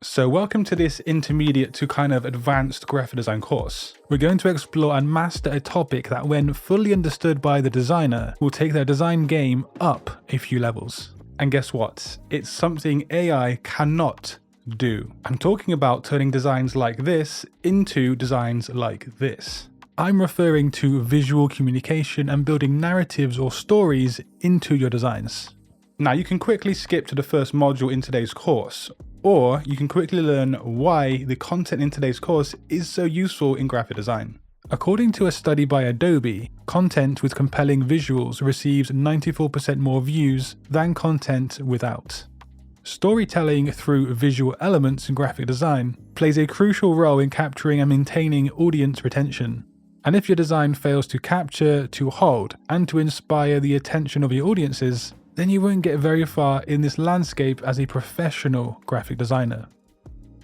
So welcome to this intermediate to kind of advanced graphic design course. We're going to explore and master a topic that, when fully understood by the designer, will take their design game up a few levels. And guess what? It's something AI cannot do. I'm talking about turning designs like this into designs like this. I'm referring to visual communication and building narratives or stories into your designs. Now, you can quickly skip to the first module in today's course, or you can quickly learn why the content in today's course is so useful in graphic design. According to a study by Adobe, content with compelling visuals receives 94% more views than content without. Storytelling through visual elements in graphic design plays a crucial role in capturing and maintaining audience retention. And if your design fails to capture, to hold, and to inspire the attention of your audiences, then you won't get very far in this landscape as a professional graphic designer.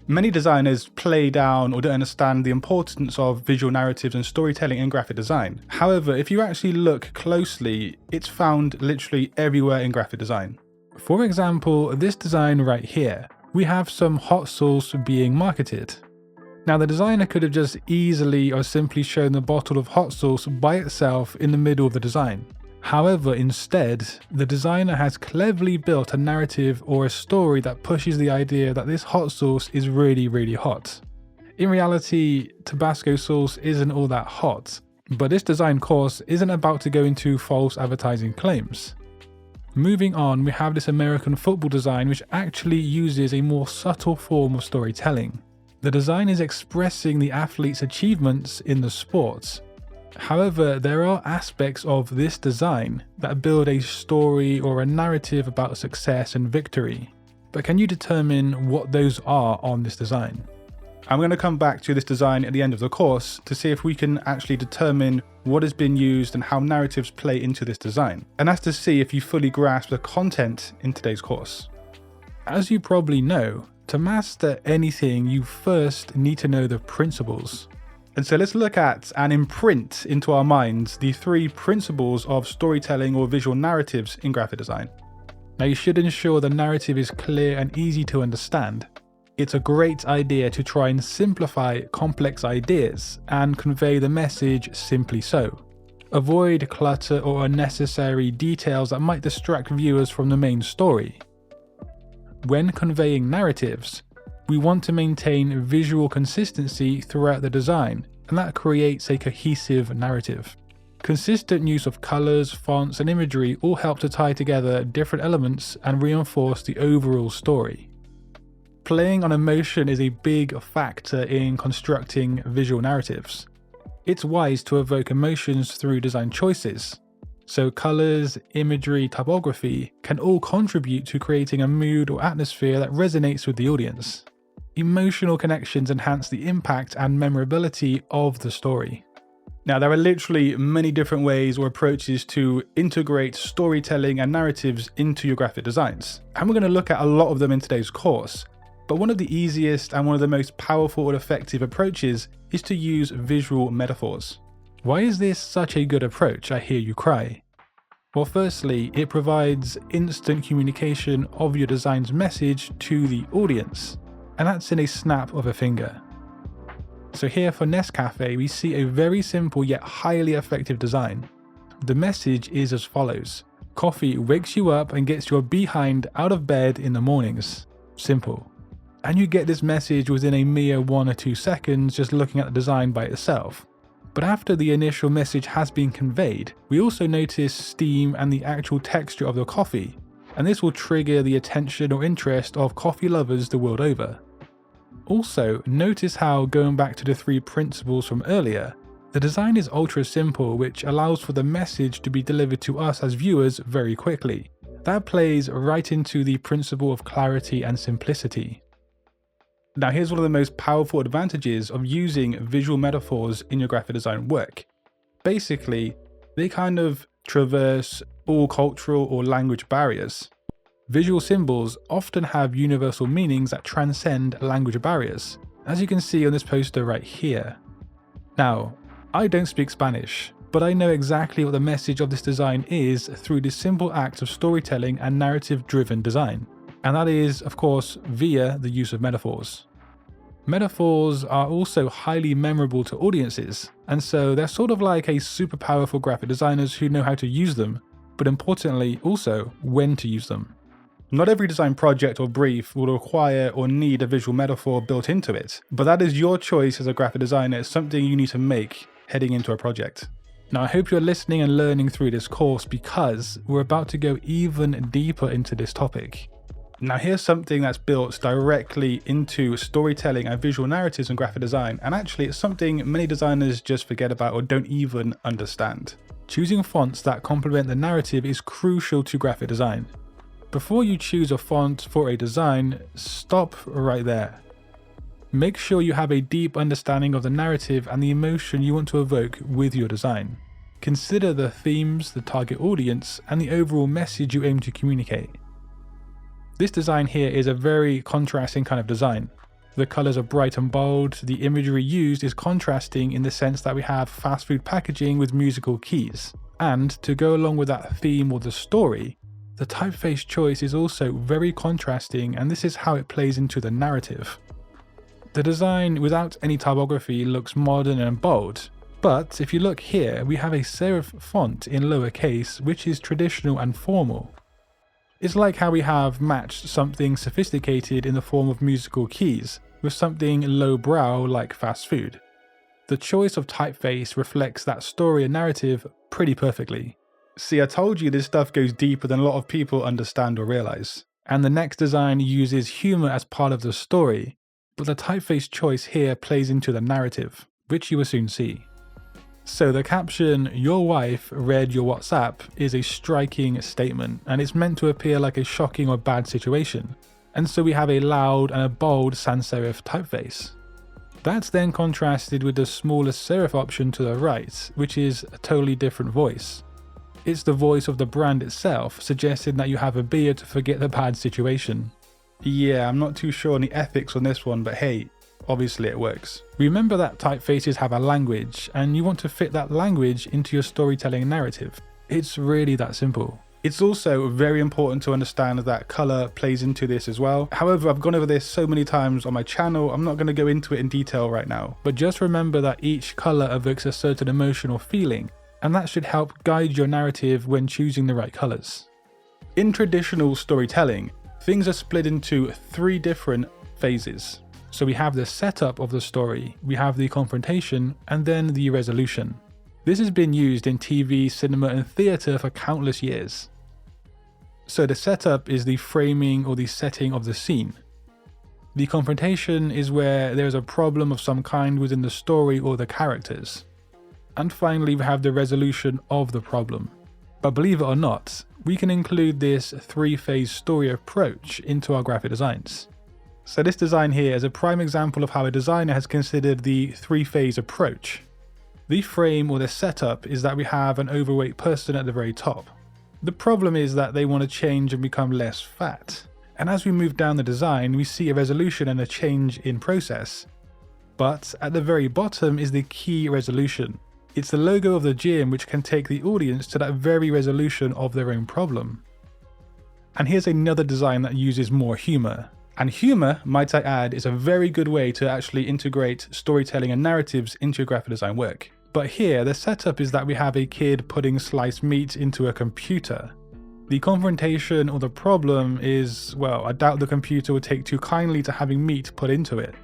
Many designers play down or don't understand the importance of visual narratives and storytelling in graphic design. However, if you actually look closely, it's found literally everywhere in graphic design. For example, this design right here, we have some hot sauce being marketed. Now, the designer could have just easily or simply shown the bottle of hot sauce by itself in the middle of the design. However, instead, the designer has cleverly built a narrative or a story that pushes the idea that this hot sauce is really, really hot. In reality, Tabasco sauce isn't all that hot, but this design course isn't about to go into false advertising claims. Moving on, we have this American football design which actually uses a more subtle form of storytelling. The design is expressing the athlete's achievements in the sport. However, there are aspects of this design that build a story or a narrative about success and victory. But can you determine what those are on this design? I'm going to come back to this design at the end of the course to see if we can actually determine what has been used and how narratives play into this design. And that's to see if you fully grasp the content in today's course. As you probably know, to master anything, you first need to know the principles. And so let's look at and imprint into our minds the three principles of storytelling or visual narratives in graphic design. Now, you should ensure the narrative is clear and easy to understand. It's a great idea to try and simplify complex ideas and convey the message simply so. Avoid clutter or unnecessary details that might distract viewers from the main story. When conveying narratives, we want to maintain visual consistency throughout the design, and that creates a cohesive narrative. Consistent use of colors, fonts, and imagery all help to tie together different elements and reinforce the overall story. Playing on emotion is a big factor in constructing visual narratives. It's wise to evoke emotions through design choices. So colors, imagery, typography can all contribute to creating a mood or atmosphere that resonates with the audience. Emotional connections enhance the impact and memorability of the story. Now, there are literally many different ways or approaches to integrate storytelling and narratives into your graphic designs. And we're going to look at a lot of them in today's course. But one of the easiest and one of the most powerful and effective approaches is to use visual metaphors. Why is this such a good approach, I hear you cry? Well, firstly, it provides instant communication of your design's message to the audience. And that's in a snap of a finger. So here for Nescafe, we see a very simple yet highly effective design. The message is as follows: coffee wakes you up and gets your behind out of bed in the mornings. Simple. And you get this message within a mere 1 or 2 seconds just looking at the design by itself. But after the initial message has been conveyed, we also notice steam and the actual texture of the coffee. And this will trigger the attention or interest of coffee lovers the world over. Also, notice how, going back to the three principles from earlier, the design is ultra simple, which allows for the message to be delivered to us as viewers very quickly. That plays right into the principle of clarity and simplicity. Now, here's one of the most powerful advantages of using visual metaphors in your graphic design work. Basically, they kind of traverse all cultural or language barriers. Visual symbols often have universal meanings that transcend language barriers, as you can see on this poster right here. Now, I don't speak Spanish, but I know exactly what the message of this design is through the simple act of storytelling and narrative-driven design. And that is, of course, via the use of metaphors. Metaphors are also highly memorable to audiences, and so they're sort of like a superpower for graphic designers who know how to use them, but importantly also when to use them. Not every design project or brief will require or need a visual metaphor built into it, but that is your choice as a graphic designer. It's something you need to make heading into a project. Now I hope you're listening and learning through this course because we're about to go even deeper into this topic. Now here's something that's built directly into storytelling and visual narratives in graphic design, and actually it's something many designers just forget about or don't even understand. Choosing fonts that complement the narrative is crucial to graphic design. Before you choose a font for a design, stop right there. Make sure you have a deep understanding of the narrative and the emotion you want to evoke with your design. Consider the themes, the target audience, and the overall message you aim to communicate. This design here is a very contrasting kind of design. The colors are bright and bold, the imagery used is contrasting in the sense that we have fast food packaging with musical keys. And to go along with that theme or the story, the typeface choice is also very contrasting, and this is how it plays into the narrative. The design without any typography looks modern and bold, but if you look here, we have a serif font in lowercase, which is traditional and formal. It's like how we have matched something sophisticated in the form of musical keys with something lowbrow like fast food. The choice of typeface reflects that story and narrative pretty perfectly. See, I told you this stuff goes deeper than a lot of people understand or realize. And the next design uses humor as part of the story, but the typeface choice here plays into the narrative, which you will soon see. So the caption, "Your wife read your WhatsApp," is a striking statement, and it's meant to appear like a shocking or bad situation. And so we have a loud and a bold sans serif typeface. That's then contrasted with the smaller serif option to the right, which is a totally different voice. It's the voice of the brand itself, suggesting that you have a beard to forget the bad situation. Yeah, I'm not too sure on the ethics on this one, but hey, obviously it works. Remember that typefaces have a language, and you want to fit that language into your storytelling narrative. It's really that simple. It's also very important to understand that color plays into this as well. However, I've gone over this so many times on my channel, I'm not going to go into it in detail right now. But just remember that each color evokes a certain emotion or feeling, and that should help guide your narrative when choosing the right colors. In traditional storytelling, things are split into 3 different phases. So we have the setup of the story, we have the confrontation, and then the resolution. This has been used in TV, cinema, and theatre for countless years. So the setup is the framing or the setting of the scene. The confrontation is where there is a problem of some kind within the story or the characters. And finally, we have the resolution of the problem. But believe it or not, we can include this 3-phase story approach into our graphic designs. So this design here is a prime example of how a designer has considered the 3-phase approach. The frame or the setup is that we have an overweight person at the very top. The problem is that they want to change and become less fat. And as we move down the design, we see a resolution and a change in process. But at the very bottom is the key resolution. It's the logo of the gym which can take the audience to that very resolution of their own problem. And here's another design that uses more humor. And humor, might I add, is a very good way to actually integrate storytelling and narratives into your graphic design work. But here, the setup is that we have a kid putting sliced meat into a computer. The confrontation or the problem is, well, I doubt the computer would take too kindly to having meat put into it.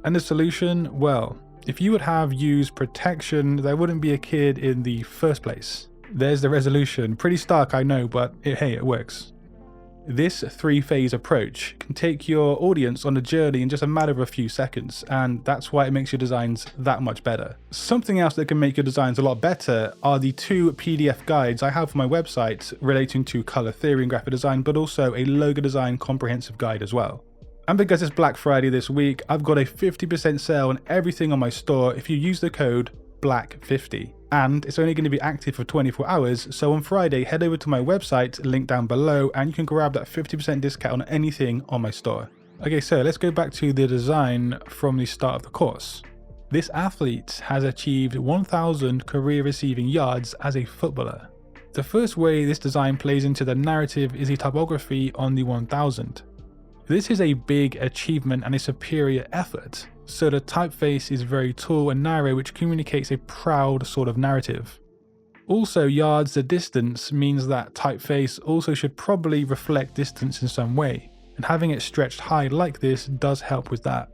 And the solution, well, if you would have used protection, there wouldn't be a kid in the first place. There's the resolution. Pretty stark, I know, but hey, it works. This 3-phase approach can take your audience on a journey in just a matter of a few seconds, and that's why it makes your designs that much better. Something else that can make your designs a lot better are the 2 PDF guides I have for my website relating to color theory and graphic design, but also a logo design comprehensive guide as well. And because it's Black Friday this week, I've got a 50% sale on everything on my store if you use the code BLACK50. And it's only going to be active for 24 hours, so on Friday head over to my website, link down below, and you can grab that 50% discount on anything on my store. Okay, so let's go back to the design from the start of the course. This athlete has achieved 1,000 career receiving yards as a footballer. The first way this design plays into the narrative is the typography on the 1000. This is a big achievement and a superior effort, so the typeface is very tall and narrow, which communicates a proud sort of narrative. Also, yards the distance means that typeface also should probably reflect distance in some way, and having it stretched high like this does help with that.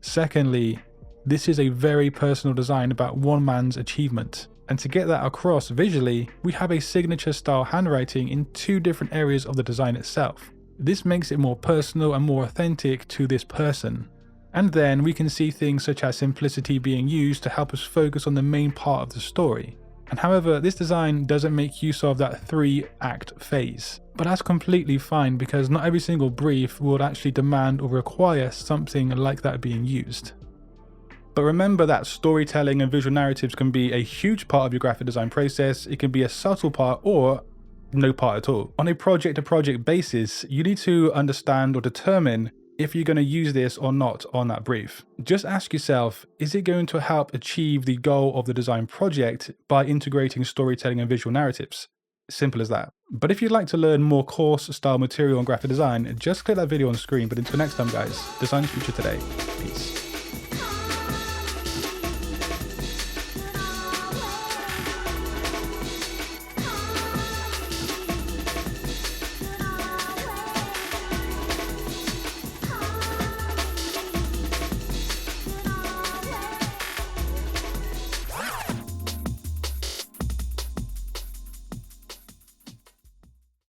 Secondly, this is a very personal design about one man's achievement, and to get that across visually, we have a signature style handwriting in two different areas of the design itself. This makes it more personal and more authentic to this person. And then we can see things such as simplicity being used to help us focus on the main part of the story. And however, this design doesn't make use of that 3-act phase. But that's completely fine because not every single brief would actually demand or require something like that being used. But remember that storytelling and visual narratives can be a huge part of your graphic design process. It can be a subtle part or no part at all. On a project-to-project basis, you need to understand or determine if you're going to use this or not on that brief. Just ask yourself, is it going to help achieve the goal of the design project by integrating storytelling and visual narratives? Simple as that. But if you'd like to learn more course style material on graphic design, just click that video on screen. But until next time guys, design the future today. Peace.